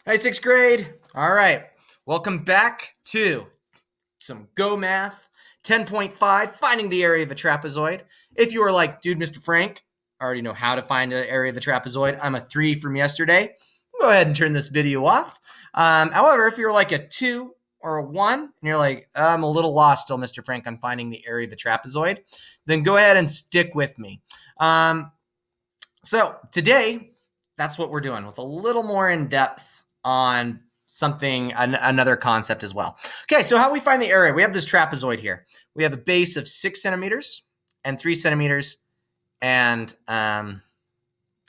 Hi, sixth grade. All right. Welcome back to some Go Math 10.5, finding the area of a trapezoid. If you are like, dude, Mr. Frank, I already know how to find the area of the trapezoid. I'm a 3 from yesterday. Go ahead and turn this video off. However, if you're like a 2 or a 1, and you're like, I'm a little lost still, Mr. Frank, on finding the area of the trapezoid, then go ahead and stick with me. So today, that's what we're doing with a little more in depth on something, another concept as well. Okay, so how we find the area? We have this trapezoid here. We have a base of 6 centimeters and 3 centimeters and a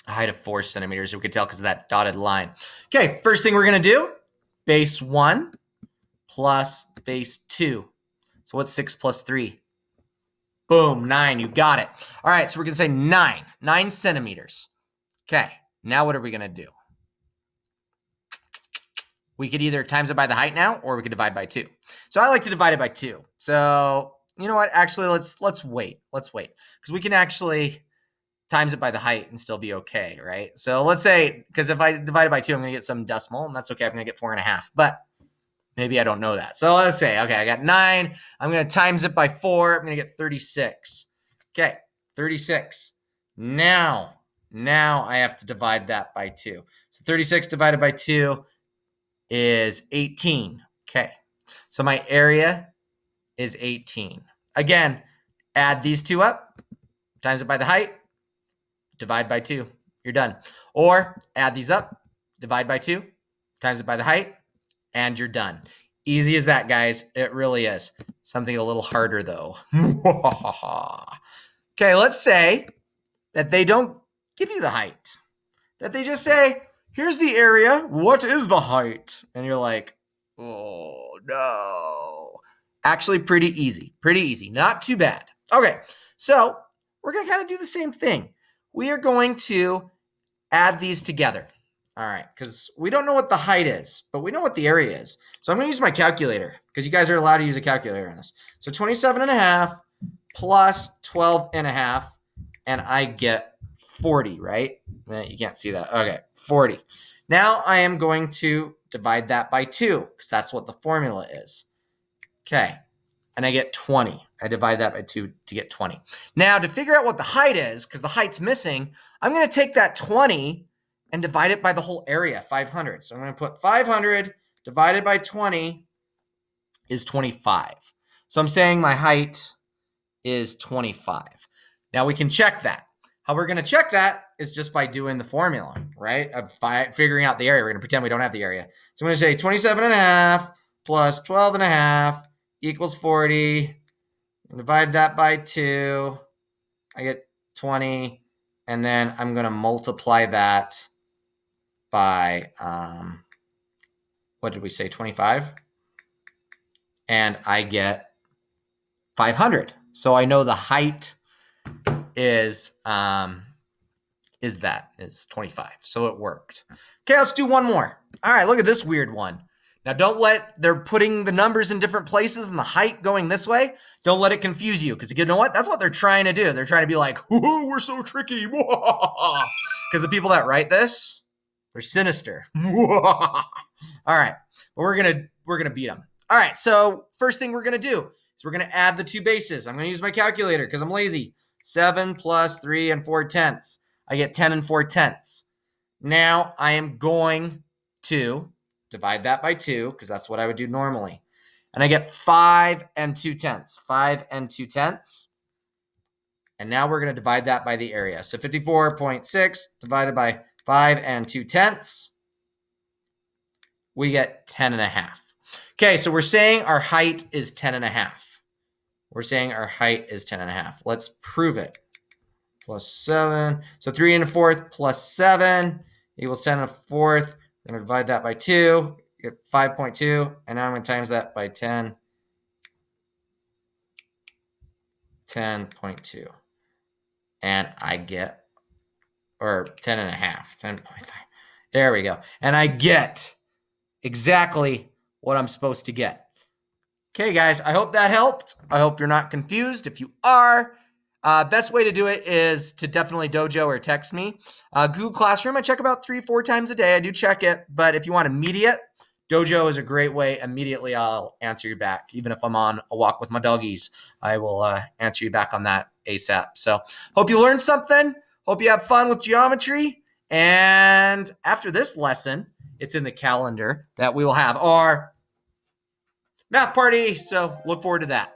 height of 4 centimeters. We can tell because of that dotted line. Okay, first thing we're going to do, base 1 plus base 2. So what's 6 plus 3? Boom, 9, you got it. All right, so we're going to say 9 centimeters. Okay, now what are we going to do? We could either times it by the height now, or we could divide by 2. So I like to divide it by 2. So you know what? Actually, let's wait. Let's wait, because we can actually times it by the height and still be okay, right? So let's say, because if I divide it by 2, I'm going to get some decimal, and that's okay. I'm going to get 4.5, but maybe I don't know that. So let's say, okay, I got 9. I'm going to times it by 4. I'm going to get 36. Okay, 36. Now I have to divide that by 2. So 36 divided by 2 is 18. Okay, so my area is 18. Again, add these two up, times it by the height, divide by 2. You're done. Or add these up, divide by 2, times it by the height, and you're done. Easy as that, guys. It really is. Something a little harder, though. Okay, let's say that they don't give you the height. That they just say, here's the area. What is the height? And you're like, oh, no. Actually, pretty easy. Pretty easy. Not too bad. Okay, so we're going to kind of do the same thing. We are going to add these together. All right, because we don't know what the height is, but we know what the area is. So I'm going to use my calculator, because you guys are allowed to use a calculator on this. So 27.5 plus 12.5, and I get 40, right? You can't see that. Okay, 40. Now I am going to divide that by 2, because that's what the formula is. Okay, and I get 20. I divide that by 2 to get 20. Now, to figure out what the height is, because the height's missing, I'm going to take that 20 and divide it by the whole area, 500. So I'm going to put 500 divided by 20 is 25. So I'm saying my height is 25. Now we can check that. How we're going to check that is just by doing the formula, right? Of figuring out the area. We're going to pretend we don't have the area. So I'm going to say 27.5 plus 12.5 equals 40. Divide that by 2. I get 20. And then I'm going to multiply that by, what did we say, 25? And I get 500. So I know the height is 25. So it worked. Okay, let's do one more. All right, look at this weird one. Now, they're putting the numbers in different places and the height going this way. Don't let it confuse you, because you know what? That's what they're trying to do. They're trying to be like, ooh, we're so tricky. Because the people that write this, they're sinister. All right, but we're gonna beat them. All right, so first thing we're gonna do is we're gonna add the two bases. I'm gonna use my calculator because I'm lazy. 7 plus 3 and 4/10. I get 10 and 4/10. Now I am going to divide that by 2, because that's what I would do normally. And I get 5 and 2/10. 5 and 2/10. And now we're going to divide that by the area. So 54.6 divided by 5 and 2/10. We get 10.5. Okay, so we're saying our height is 10.5. We're saying our height is 10.5. Let's prove it. Plus 7. So 3 and a fourth plus 7 equals 10 and a fourth. We're going to divide that by 2. Get 5.2. And now I'm going to times that by 10. 10.2. And I get, or 10.5. 10.5. There we go. And I get exactly what I'm supposed to get. Okay, guys, I hope that helped. I hope you're not confused. If you are, Best way to do it is to definitely dojo or text me. Google Classroom, I check about 3-4 times a day. I do check it, but if you want immediate, dojo is a great way. Immediately, I'll answer you back. Even if I'm on a walk with my doggies, I will answer you back on that ASAP. So, hope you learned something. Hope you have fun with geometry. And after this lesson, it's in the calendar that we will have our math party. So, look forward to that.